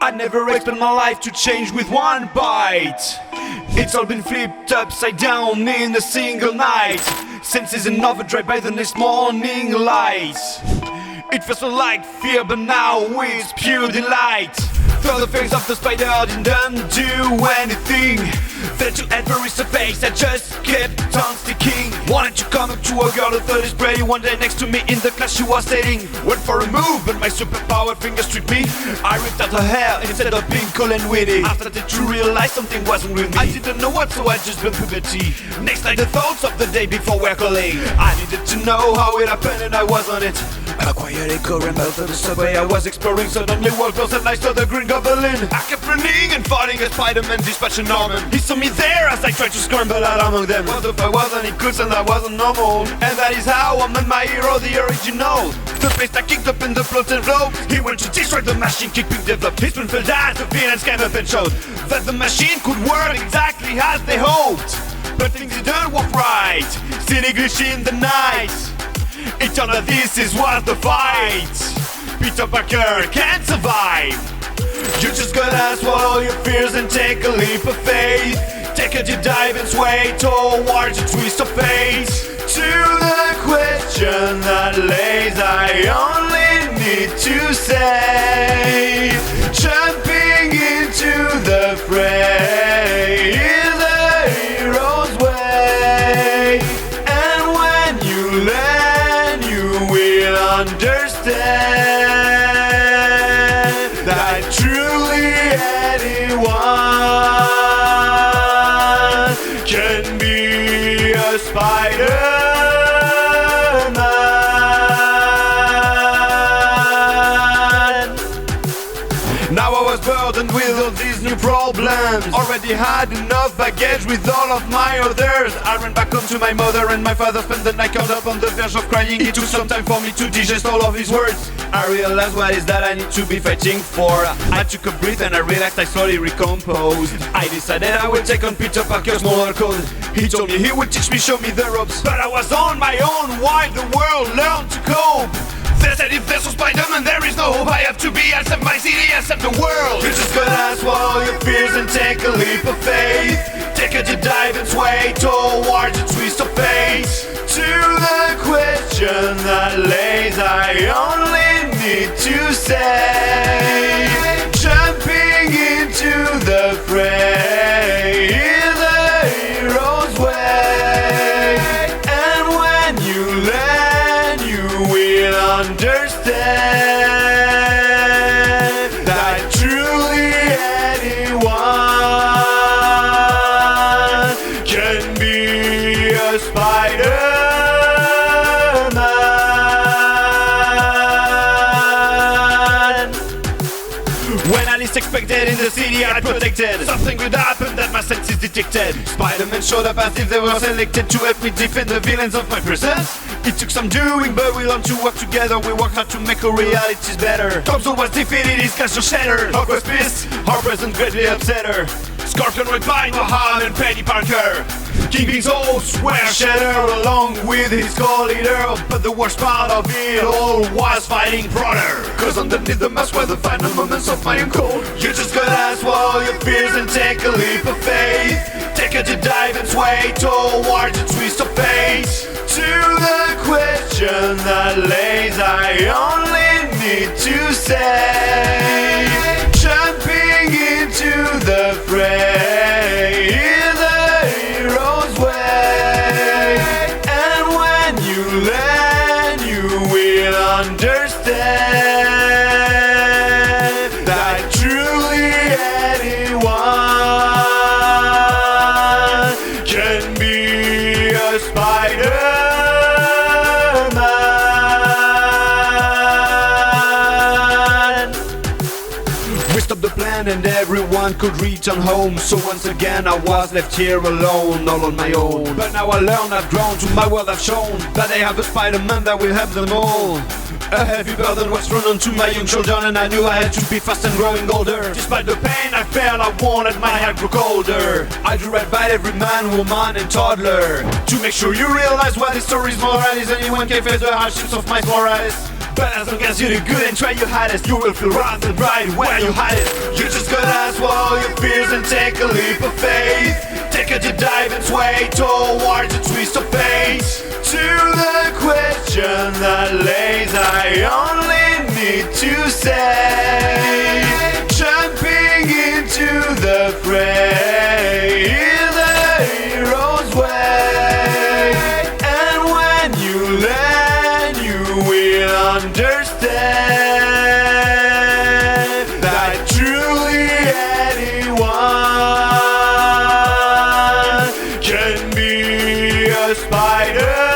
I never expect my life to change with one bite. It's all been flipped upside down in a single night. Senses in overdrive by the next morning light. It feels so like fear, but now it's pure delight. Through the face of the spider, didn't do anything. Fell to every surface, I just kept on sticking. Wanted to come up to a girl who thought is pretty. One day next to me in the class she was sitting. Went for a move, but my superpower fingers tricked me. I ripped out her hair instead of being cool and witty. I started to realize something wasn't with me. I didn't know what, so I just built puberty. Next night the thoughts of the day before were calling. I needed to know how it happened and I was on it. A quiet echo ran out of the subway I was exploring. Suddenly walked close and I saw the Green Goblin. I kept running and fighting a Spider-Man dispatching Norman. He saw me there as I tried to scramble out among them. What if I wasn't good and I wasn't normal? And that is how I met my hero, the original. The place I kicked up in the plot and flow. He went to destroy the machine, kick being developed. His spoon fell down, the villains came up and showed that the machine could work exactly as they hoped. But things didn't work right, still English in the night. It turned out this is what the fight. Peter Parker can't survive. You just gotta swallow your fears and take a leap of faith. Take a deep dive and sway towards a twist of fate. To the question that lays, I only need to say, jumping into the fray is a hero's way. And when you land, you will understand that truly anyone can be a Spider-Man. Now I was burdened with all these new problems. Already had enough baggage with all of my others. I ran back home to my mother and my father spent the night curled up on the verge of crying. It took some time for me to digest all of his words. I realized what is that I need to be fighting for. I took a breath and I relaxed, I slowly recomposed. I decided I would take on Peter Parker's moral code. He told me he would teach me, show me the ropes. But I was on my own while the world learned to cope. They said if there's no Spider-Man there is no hope. I have to be, I'll save my city, I'll save the world. You just gotta swallow your fears and take a leap of faith. Take a deep dive and sway towards a twist of fate. To the question that lays, I only need to say, jumping into the fray is a hero's way. And when you land, you will understand that truly anyone can be a Spider-Man. When I least expected in the city I protected, something would happen that my senses detected. Spider-Man showed up as if they were selected to help me defend the villains of my presence. It took some doing, but we learned to work together. We worked hard to make our realities better. Thompson was defeated, his castle shattered. Hulk was pissed, our present greatly upset her. Scorpion went by, Mohan and Penny Parker. Kingpin's hopes were shattered along with his co-leader. But the worst part of it all was fighting brother. Cause underneath the mask were the final moments of my own code. You just gotta swallow your fears and take a leap of faith. Take a deep dive and sway towards a twist of fate. To the question that lays, I only need to say, jumping into the fray is a hero's way. And when you land, you will understand that truly anyone can be a Spider-Man. We stopped the plan and everyone could return home. So once again I was left here alone, all on my own. But now I learn, I've grown, to my world I've shown that I have a Spider-Man that will help them all. A heavy burden was thrown onto my young children, and I knew I had to be fast and growing older. Despite the pain I felt, I wanted my heart grew colder. I drew right by every man, woman and toddler, to make sure you realize what this story's moral is. Anyone can face the hardships of my Morales. But as long as you do good and try your hardest, you will feel right and right where you hide it. You just gotta swallow your fears and take a leap of faith. Take a deep dive and sway towards a twist of fate. To the question that lays, I only need to say, jumping into the fray is the hero's way. And when you land, you will understand that truly anyone can be a spider.